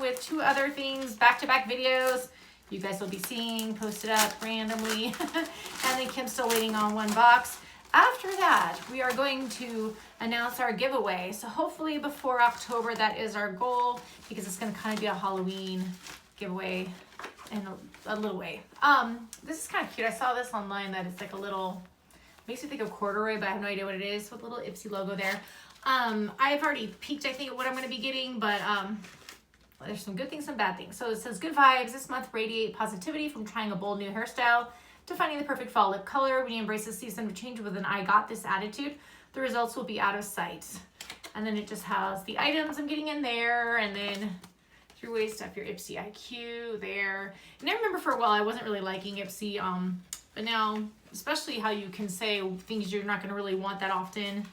with 2 other things, back-to-back videos you guys will be seeing posted up randomly. And then Kim's still waiting on 1 box. After that, we are going to announce our giveaway. So hopefully before October, that is our goal, because it's going to kind of be a Halloween giveaway in a little way. This is kind of cute. I saw this online that it's like a little, makes me think of corduroy, but I have no idea what it is, with a little Ipsy logo there. I've already peeked, I think, at what I'm going to be getting, but there's some good things, some bad things. So it says, good vibes. This month radiate positivity from trying a bold new hairstyle to finding the perfect fall lip color. When you embrace this season of change with an I got this attitude, the results will be out of sight. And then it just has the items I'm getting in there, and then 3 ways to up your Ipsy IQ there. And I remember for a while I wasn't really liking Ipsy, but now, especially how you can say things you're not going to really want that often,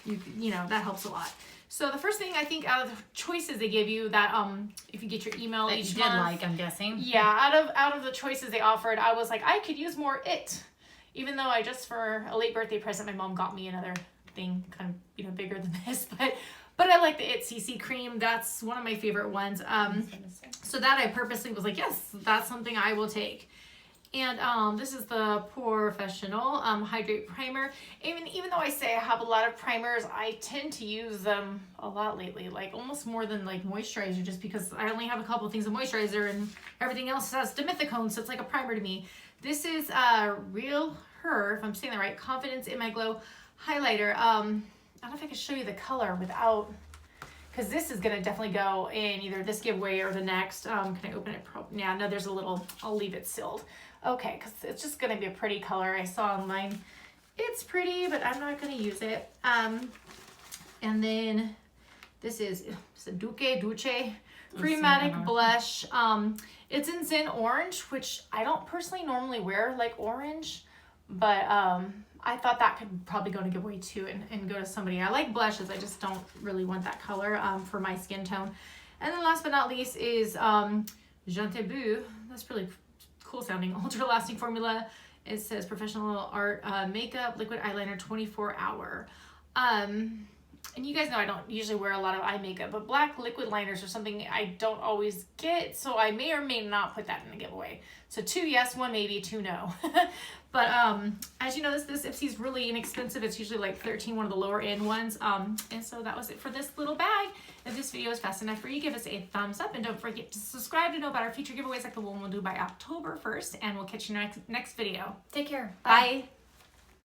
you know, that helps a lot. So the first thing I think out of the choices they give you, that if you get your email that each you month, did like, I'm guessing. Yeah, out of the choices they offered, I was like, I could use more it. Even though I just, for a late birthday present, my mom got me another thing kind of, you know, bigger than this, but I like the It CC cream. That's one of my favorite ones. So that I purposely was like, yes, that's something I will take. And this is the Professional Hydrate Primer. Even though I say I have a lot of primers, I tend to use them a lot lately, like almost more than like moisturizer, just because I only have a couple of things of moisturizer and everything else has dimethicone, so it's like a primer to me. This is Real Her, if I'm saying that right, Confidence in My Glow highlighter. I don't know if I can show you the color without, because this is going to definitely go in either this giveaway or the next. Can I open it? Yeah, no, there's a little, I'll leave it sealed. Okay, because it's just going to be a pretty color. I saw online. It's pretty, but I'm not going to use it. And then this is Duce Free Matic Blush. It's in Zen Orange, which I don't personally normally wear like orange, but I thought that could probably go to giveaway too and go to somebody. I like blushes, I just don't really want that color for my skin tone. And then last but not least is Je t'ai That's really cool sounding. Ultra lasting formula. It says Professional Art Makeup Liquid Eyeliner 24 hour. And you guys know I don't usually wear a lot of eye makeup, but black liquid liners are something I don't always get, so I may or may not put that in the giveaway. So 2 yes, 1 maybe, 2 no. But as you know, this Ipsy is really inexpensive. It's usually like $13, one of the lower end ones. And so that was it for this little bag. If this video is fast enough for you, give us a thumbs up, and don't forget to subscribe to know about our future giveaways like the one we'll do by October 1st, and we'll catch you next video. Take care. Bye.